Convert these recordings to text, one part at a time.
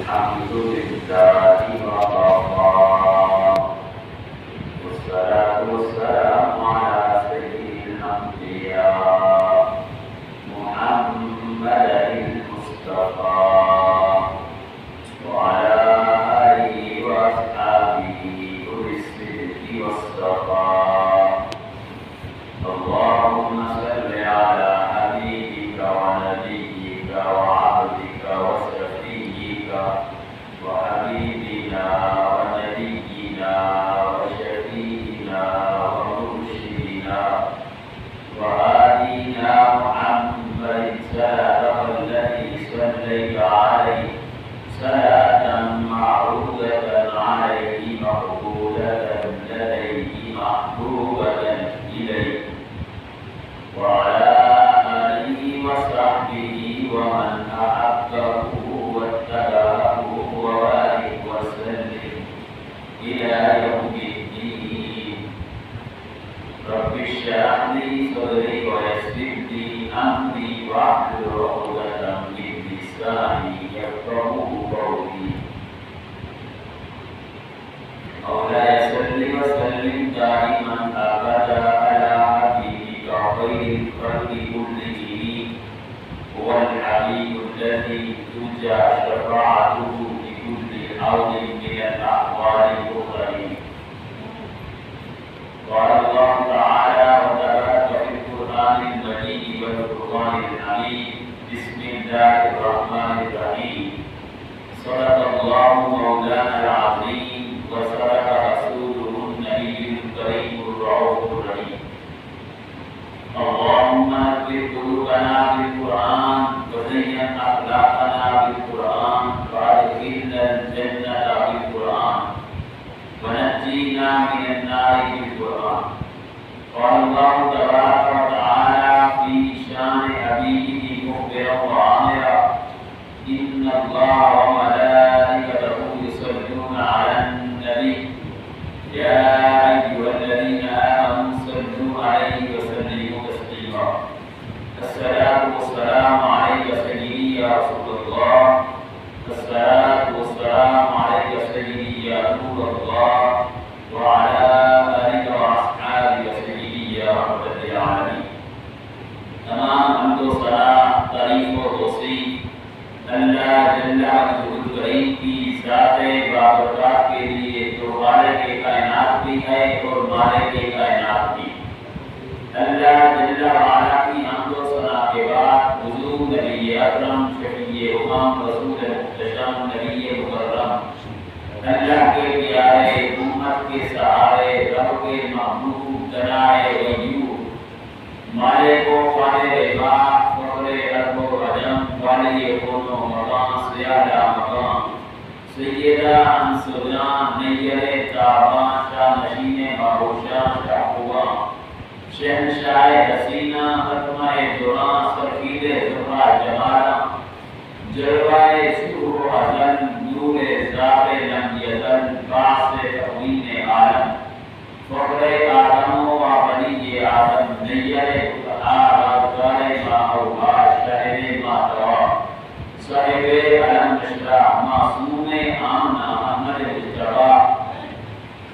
الحمد لله وكفى والصلاة والسلام على سيد الأنبياء محمد المصطفى وعلى آله وأصحابه أولي الصدق والصفاء. اللهم صل على حبيبك ونبيك وعبدك وصفيك وحبيبنا ونبينا وشفينا ومرشدنا وهادينا محمد صلاة الذي صليت عليه صلاة معروضة عليه مقبولة لديه محبوبة إليه وعلى آله وصحبه ومن أحبه واتبعه وبارك وسلم إلى يوم الدين. رب اشرح لي صدري ويسر لي أمري واحلل عقدة من لساني يفقهوا قولي. مولاي صل وسلم دائما أبدا على حبيبك خير الخلق كلهم هو الحبيب الذي ترجى شفاعته بكل حول من الأحوال الأخرى. قال الله تعالى وتبارك في القرآن المجيد والفرقان الحميد. بسم الله الرحمن الرحيم. صدق الله مولانا العظيم وصدق رسوله النبي الكريم الرؤوف الرحيم. اللهم اغفر قلوبنا بالقرآن وزين أخلاقنا بالقرآن وأدخلنا الجنة بالقرآن ونجينا من النار بالقرآن. قال الله تبارك وتعالى في شان حبيبه مخبرا وآمرا إن الله وملائكته يصلون على النبي يا أيها الذين آمنوا صلوا عليه وسلموا تسليما. الصلاة والسلام عليك سيدي يا رسول الله. الصلاة والسلام عليك سيدي يا نور الله وعلى آلك وأصحابك سيدي يا رب العالمين. تمام حمد و ثنا تعریف و توصیف اللہ جل الکریم کی ذات بابرکات کے لیے جو خالق کائنات بھی ہے اور مالک کائنات بھی. اللہ جل وعلا کی حمد و ثنا کے بعد حضور نبی اکرم شفیع امم رسول محتشم نبی مکرم اللہ کے پیارے امت کے سہارے رب کے محبوب جنائے ویوب مالک و خالق باغ فخر ارب و عجم والی کون و مقام سیادہ مقام سیدہ انسجان نیر تابان شاہ نشین باہوشان شاہ قوام شہنشاہ حسینہ ختمہ دوران سرفید زہرا جمالہ جلوائے شروع و ازل نور ذات لم یزل باعث تقویم عالم فخر آدم و ولی آدم نیر رازدار ماہوبا شہر ماتوا صاحب علم نشرہ معصوم آمنہ احمد مجتبہ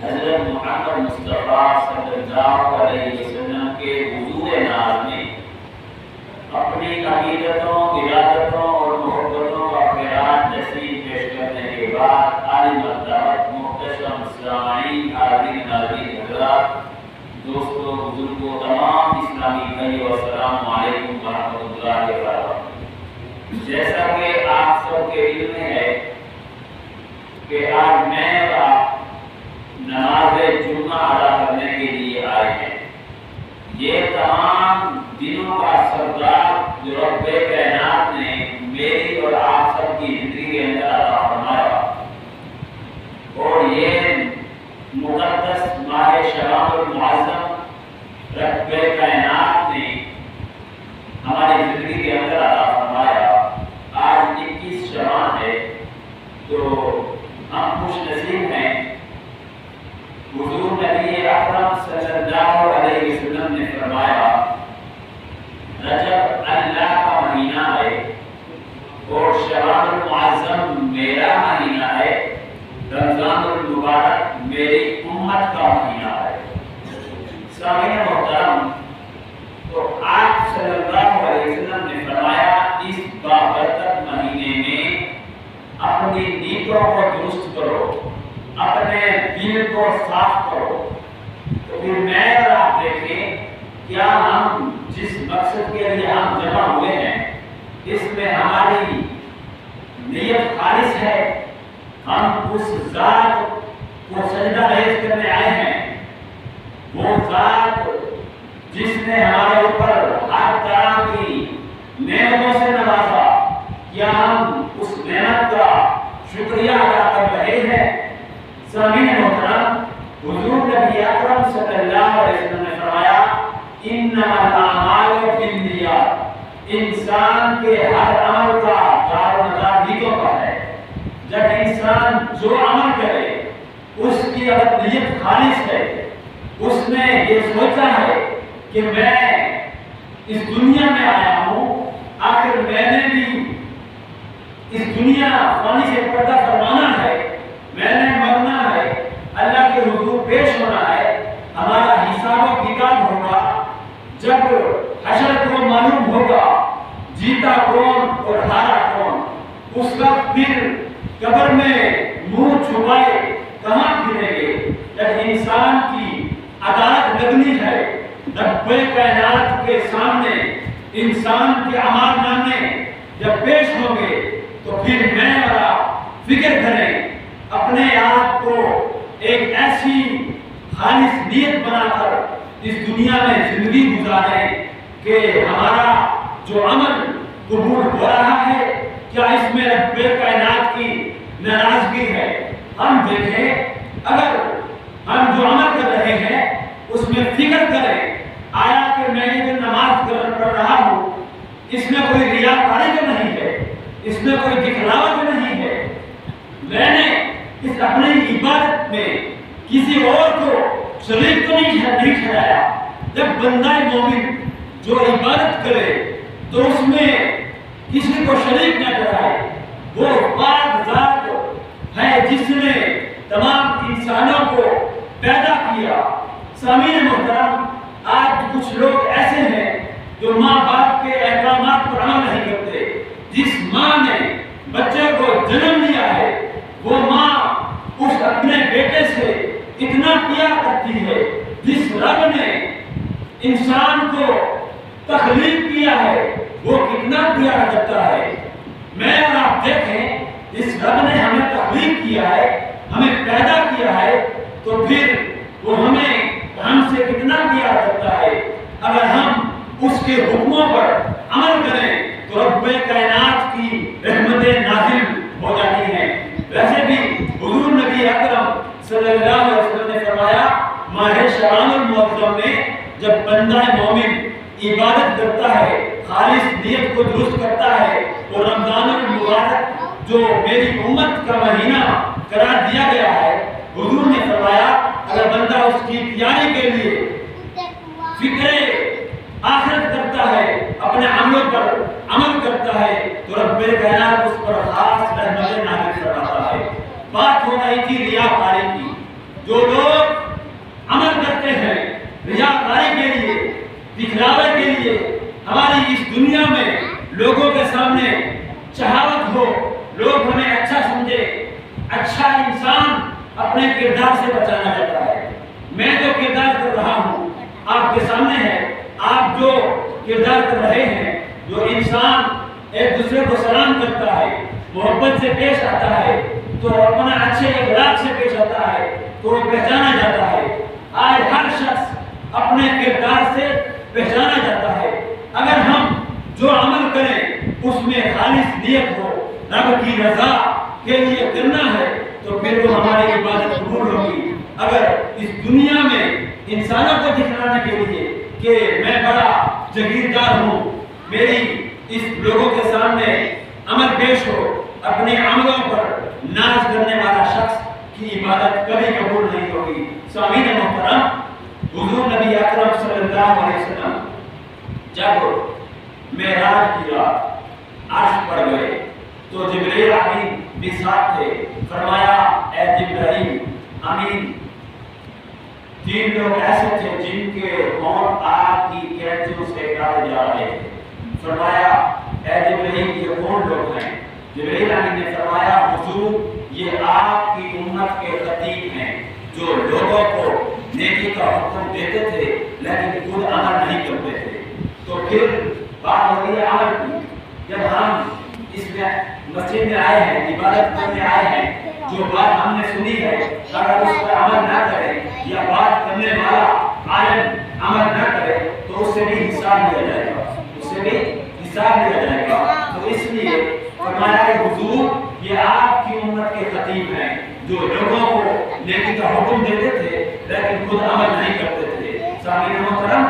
حضرت محمد مصطفیٰ صلی اللہ علیہ وسلم کے حضور ناز میں اپنی عقیدتوں ارادتوں اور محبتوں کا خیرات نصیب پیش کرنے کے بعد عالم الدعوت محتشم سامعین حاضرین ناظرین حضرات دوستوں بزرگوں تمام اسلامی بھائیوں السلام علیکم ورحمۃ اللہ وبرکاتہ. جیسا کہ آپ سب کے علم میں ہے کہ آج میں اور آپ نماز جمعہ ادا کرنے کے لیے آئے ہیں. یہ تمام دنوں کا سردار جو رب کائنات نے میری اور آپ سب کی زندگی کے اندر عطا فرمایا اور یہ مقدس ماہ شعبان المعظم رب کائنات نے ہماری زندگی کے اندر عطا فرمایا. آج 21 شعبان ہے تو ہم خوش نصیب ہیں. حضور نبی اکرم صلی اللہ علیہ وسلم نے فرمایا رجب اللہ کا مہینہ ہے اور شعبان رمضان المعظم میرا مہینہ ہے، رمضان المبارک میری امت کا مہینہ ہے۔ سامعین محترم، تو آپ صلی اللہ علیہ وسلم نے فرمایا اس بابرکت مہینے میں اپنی نیتوں کو درست کرو، اپنے دل کو صاف کرو۔ تو پھر میں اور آپ دیکھیں کیا ہم جس مقصد کے لیے ہم جمع ہوئے ہیں اس میں ہماری نیت خالص ہے؟ ہم اس ذات کو سجدہ ریز کرنے آئے ہیں، وہ ذات جس نے ہمارے اوپر ہر طرح کی نعمتوں سے نوازا، کیا ہم اس نعمت کا شکریہ ادا کر رہے ہیں؟ سامعین محترم، حضور نبی اکرم صلی اللہ علیہ وسلم نے فرمایا انما الاعمال بالنیات، انسان کے ہر عمل کا دار و مدار نیتوں پر ہے۔ جب انسان جو عمل کرے اس کی اگر نیت خالص ہے، اس نے یہ سوچا ہے کہ میں اس دنیا میں آیا ہوں، آخر میں نے بھی اس دنیا فانی سے پردہ فرمانا ہے، میں نے مرنا ہے، اللہ کے حضور پیش ہونا ہے، ہمارا حساب و کتاب ہوگا۔ جب حشر کو معلوم ہوگا جیتا کون اور ہارا کون، اس وقت پھر قبر میں منہ چھپائے کہاں پھریں گے؟ جب انسان کی عدالت لگنی ہے، رب کائنات کے سامنے انسان کے اعمال نامے جب پیش ہوں گے تو پھر میں اور آپ فکر کریں، اپنے آپ کو ایک ایسی خالص نیت بنا کر اس دنیا میں زندگی گزاریں کہ ہمارا جو عمل قبول ہو رہا ہے، کیا اس میں رب کائنات کی ناراضگی ہے؟ ہم دیکھیں، اگر ہم جو عمل کر رہے ہیں اس میں فکر کریں، آیا کہ میں یہ جو نماز پڑھ رہا ہوں اس میں کوئی ریاکاری تو نہیں ہے، اس میں کوئی دکھلاوا تو نہیں ہے، میں نے اس اپنی عبادت میں کسی اور کو شریک تو نہیں ٹھہرایا۔ جب بندہ مومن جو عبادت کرے تو اس میں کسی کو شریک نہ ٹھہرائے، وہ پاک ذات ہے جس نے تمام انسانوں کو پیدا کیا۔ سامعین محترم، آج کچھ لوگ ایسے ہیں جو ماں باپ کے احکامات پر عمل نہیں کرتے۔ جس ماں نے بچے کو جنم دیا ہے وہ ماں اس اپنے بیٹے سے اتنا پیار کرتی ہے، جس رب نے انسان کو تخلیق کیا ہے وہ کتنا پیار کرتا ہے۔ میں اور آپ دیکھیں، اس رب نے ہمیں تخلیق کیا ہے، ہمیں پیدا کیا ہے، تو پھر وہ ہم سے کتنا پیار کرتا ہے۔ اگر ہم اس کے حکموں پر عمل کریں تو رب کائنات کی رحمتیں نازل ہو جاتی ہیں۔ ویسے بھی حضور نبی اکرم صلی اللہ علیہ وسلم نے فرمایا ماہ شعبان المعظم میں جب بندہ مومن عبادت کرتا ہے، خالص نیت کو درست کرتا ہے، اور رمضان المبارک جو میری امت کا مہینہ قرار دیا گیا ہے، حضور نے فرمایا اگر بندہ اس کی تیاری کے لیے فکر آخرت کرتا ہے، اپنے عملوں پر عمل کرتا ہے، تو رب کائنات اس پر خاص رحمتیں نازل فرماتا ہے۔ بات ہو رہی تھی ریاکاری کی۔ جو لوگ عمل کرتے ہیں ریاکاری کے لیے، دکھلاوے کے لیے، ہماری اس دنیا میں لوگوں کے سامنے چہاوت ہو، لوگ ہمیں اچھا سمجھے، اچھا انسان اپنے کردار سے بچانا چاہتا ہے۔ میں جو کردار کر رہا ہوں آپ کے سامنے ہے، آپ جو کردار کر رہے ہیں، جو انسان ایک دوسرے کو سلام کرتا ہے، محبت سے پیش آتا ہے، تو اپنا اچھے اخلاق سے پیش آتا ہے تو وہ پہچانا جاتا ہے۔ آج ہر شخص اپنے کردار سے پہچانا جاتا ہے۔ اگر ہم جو عمل کریں اس میں خالص نیت ہو، رب کی رضا کے لیے کرنا ہے، تو پھر وہ ہماری عبادت قبول ہوگی۔ اگر اس دنیا میں انسانوں کو دکھلانے کے لیے کہ میں بڑا جگیردار ہوں، میری اس لوگوں کے سامنے عمل پیش ہو، اپنے عملوں پر ناز کرنے والا شخص کی عبادت کبھی قبول نہیں ہوگی۔ سامعین محترم، حضور نبی اکرم صلی اللہ علیہ وسلم جب معراج کی رات عرش پر گئے تو جبرائیل امین بھی ساتھ تھے. فرمایا اے جبرائیل امین 3 لوگ ایسے تھے جن کے ہونٹ آگ کی کینچیوں سے کاٹے جا رہے تھے. فرمایا اے جبرائیل یہ کون لوگ ہیں؟ جبرائیل امین نے فرمایا حضور یہ آپ کی امت کے خطیب ہیں جو لوگوں کو نیکی کا حکم دیتے تھے لیکن خود عمل نہیں کرتے تھے. تو پھر بات ہو رہی ہے عمل کی. جب ہم اس میں مسجد میں آئے ہیں عبادت کرنے آئے ہیں جو بات ہم نے سنی ہے اگر اس پر عمل نہ کرے یا بات کرنے والا عالم عمل نہ کرے تو اس سے بھی حساب لیا جائے گا تو اس لیے فرمایا کہ حضور یہ آپ کی امت کے خطیب ہیں جو لوگوں کو نیکی کا حکم دیتے تھے لیکن خود عمل نہیں کرتے تھے. سامعین محترم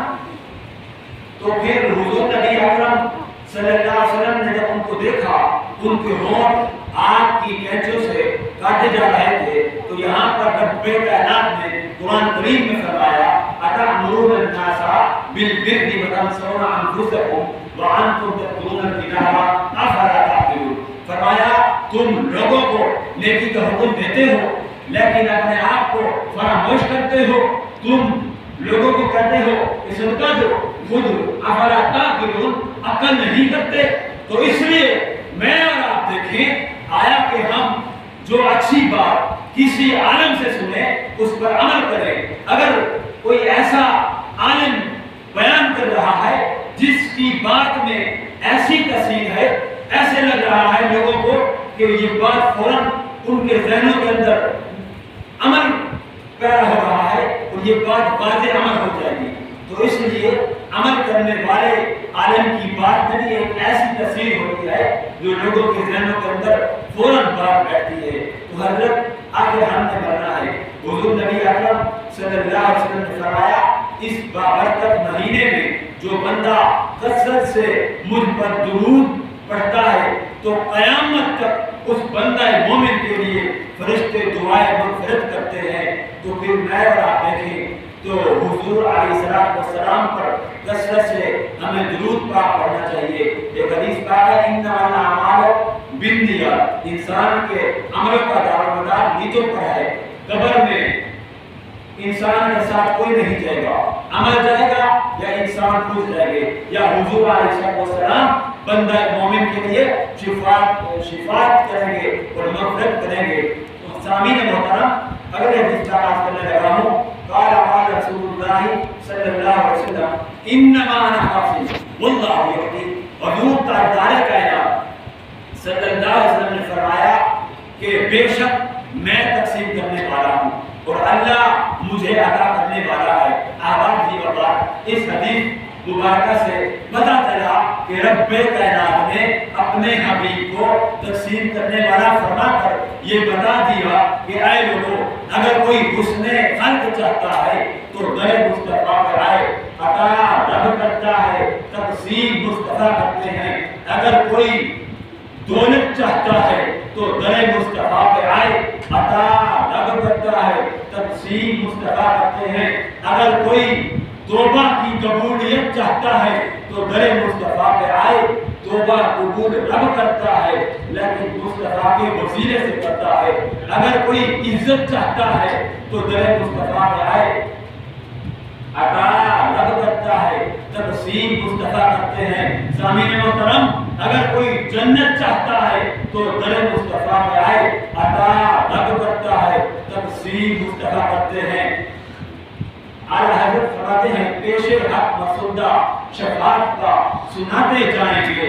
تو پھر حضور نبی اکرم صلی اللہ علیہ وسلم نے جب ان کو دیکھا ان کے ہونٹ آگ کی کینچیوں سے کاٹے جا رہے تھے تو یہاں پر رب کائنات نے قرآن کریم میں فرمایا اتأمرون الناس بالبر وتنسون انفسکم وانتم تتلون الکتاب افلا تعقلون. فرمایا تم لوگوں کو نیکی کا حکم دیتے ہو لیکن اپنے آپ کو فراموش کرتے ہو. تم لوگوں کو کہتے ہو کہ صدقہ دو خود افلا تعقلون عقل نہیں کرتے. تو اس لیے میں اور آپ دیکھیں آیا کہ ہم جو اچھی بات کسی عالم سے سنیں اس پر عمل کریں. اگر کوئی ایسا عالم بیان کر رہا ہے جس کی بات میں ایسی تاثیر ہے ایسے لگ رہا ہے لوگوں کو کہ یہ بات فوراً ان کے ذہنوں کے اندر عمل پیدا ہو رہا ہے اور یہ بات واضح عمل ہو جائے گی تو اس لیے عمل کرنے والے عالم کی بات میں بھی ایک ایسی تاثیر ہوتی ہے جو لوگوں کے ذہنوں کے اندر فوراً بات بیٹھتی ہے. تو حضرت آگے ہم نے بڑھنا ہے. حضور نبی اکرم صلی اللہ علیہ وسلم نے فرمایا اس بابرکت مہینے میں جو بندہ کثرت سے مجھ پر درود پڑھتا ہے تو قیامت تک اس بندہ مومن کے لیے فرشتے دعائیں مغفرت کرتے ہیں. تو پھر میں اور آپ دیکھیں تو حضور علیہ السلام پر کثرت سے ہمیں درود پاک پڑھنا چاہیے. ایک حدیث پاک ہے انما الاعمال بالنیات. انسان کے عمل کا دار و مدار نیتوں پر ہے. قبر میں انسان کے ساتھ کوئی نہیں جائے گا, عمل جائے گا یا انسان خود جائے گا یا حضور علیہ السلام بندہ مومن کے لیے شفاعت کریں گے اور مغفرت کریں گے. تو سامعین محترم اگر حدیث کا آغاز کرنے لگا ہوں قال رسول اللہ صلی اللہ علیہ وسلم انما انا حافظ واللہ یعطی. حضور تاجدار کائنات صلی اللہ علیہ وسلم نے فرمایا کہ بے شک میں تقسیم کرنے والا ہوں اور اللہ مجھے عطا کرنے والا ہے. آباد جی بابا اس حدیث مبارکہ سے پتہ چلا کہ رب کائنات نے اپنے حبیب کو تقسیم کرنے والا فرما کر یہ بتا دیا کہ اے لوگوں اگر کوئی حسن خلق چاہتا ہے تو در مصطفیٰ پر آئے. عطا رب کرتا ہے تقسیم مصطفیٰ کرتے ہیں. اگر کوئی دولت چاہتا ہے تو در مصطفیٰ پہ آئے. عطا رب کرتا ہے تقسیم مصطفیٰ کرتے ہیں. اگر کوئی توبہ کی قبولیت چاہتا ہے تو در مصطفیٰ پہ آئے. توبہ قبول رب کرتا ہے لیکن مصطفیٰ کے وسیلے سے کرتا ہے. اگر کوئی عزت چاہتا ہے تو در مصطفیٰ پہ آئے. عطا رب کرتا ہے تقسیم مصطفیٰ کرتے ہیں. سامعین محترم اگر کوئی جنت چاہتا ہے تو در مصطفیٰ پہ آئے. عطا رب کرتا ہے تقسیم مصطفیٰ کرتے ہیں. اعلیٰ حضرت فرماتے ہیں پیش حق مسودہ شفاعت کا سناتے جائیں گے.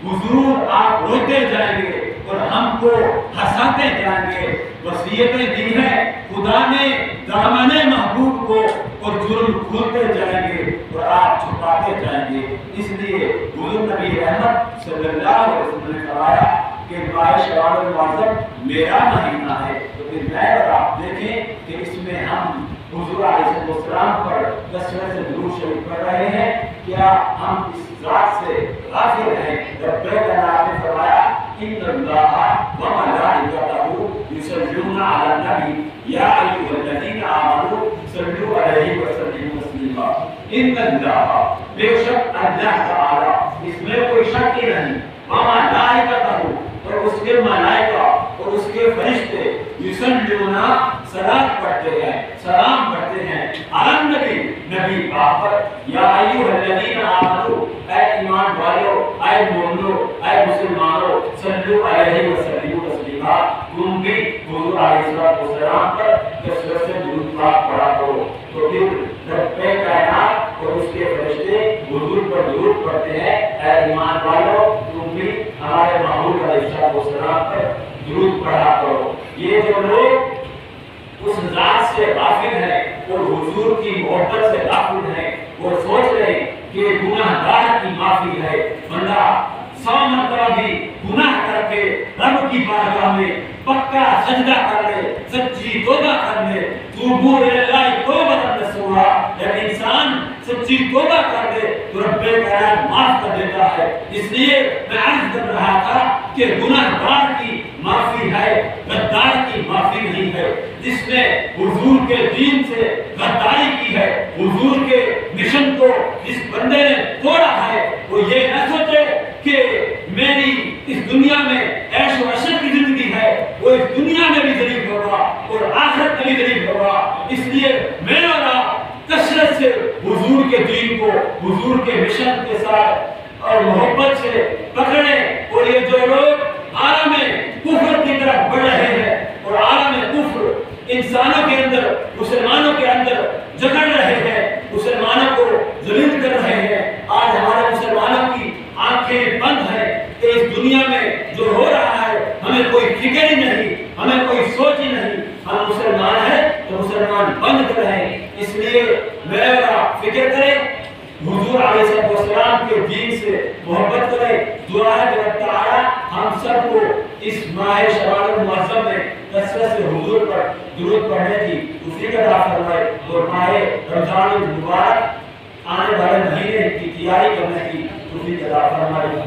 حضور آپ روتے جائیں گے اور ہم کو ہنساتے جائیں گے. وصیتیں دی ہیں خدا نے دامن محبوب کو اور جرم کھولتے جائیں گے اور آپ چھپاتے جائیں گے. اس لیے حضور نبی رحمت صلی اللہ علیہ وسلم نے فرمایا کہ ماہ شوال المعظم میرا مہینہ ہے. تو پھر میں اور آپ دیکھیں کہ اس میں ہم حضور علیہ السلام پر کثرت سے درود شریف پڑھ رہے ہیں. کیا ہم اس ذات سے غافل ہیں؟ رب کائنات نے فرمایا ان اللہ و ملائکتہ یصلون علی النبی یا ایھا الذین آمنوا صلوا علیہ وسلموا تسلیما. ان اللہ بے شک اللہ تعالی اس میں کوئی شک ہی نہیں و ملائکتہ اور اس علیہ السلام پر درود پڑھا کرو۔ یہ جو لوگ اس ذات سے غافل ہیں اور حضور کی محبت سے غافل ہیں، وہ سوچ رہے ہیں کہ گناہ گار کی معافی ہے، بندہ 100 مرتبہ بھی گناہ کر کے رب کی بارگاہ میں پکا سجدہ کر لے، سچی توبہ کر لے، توبوا الی اللہ توبۃ نصوحا، جب انسان سچی توبہ کر لے تو رب کریم معاف کر دیتا ہے۔ اس لیے میں عرض کر رہا تھا کہ گناہ گار کی معافی ہے، غدار کی معافی نہیں ہے۔ جس نے حضور کے دین سے غداری کی ہے، حضور کے مشن کو جس بندے نے توڑا ہے، وہ یہ نہ سوچے کہ میری اس دنیا میں عیش و عشرت کی زندگی ہے، وہ اس دنیا میں بھی ذلیل ہوگا اور آخرت میں بھی ذلیل ہوگا۔ اس لیے میں اور آپ کثرت سے حضور کے دین کو حضور کے مشن کے ساتھ اور محبت سے پکڑیں، اور یہ جو لوگ عالم کفر کی طرف بڑھ رہے ہیں اور عالم کفر انسانوں کے اندر، مسلمانوں کے اندر جگڑ رہے ہیں، مسلمانوں کو ذلیل کر رہے ہیں، آج ہمارے مسلمانوں کی آنکھیں بند ہیں کہ اس دنیا میں جو ہو رہا ہے ہمیں کوئی فکر ہی نہیں، ہمیں کوئی سوچ ہی نہیں، ہم مسلمان ہیں تو مسلمان بند کر رہے ہیں۔ اس لیے میں اور آپ فکر کریں، حضور علیہ السلام کے دین سے محبت کریں۔ دعا ہے کہ اللہ تعالیٰ ہم سب کو اس ماہ شعبان المعظم میں کثرت سے حضور پر درود پڑھنے کی توفیق عطا فرمائے اور ماہ رمضان المبارک آنے والے مہینے کی تیاری کرنے کی توفیق عطا فرمائے۔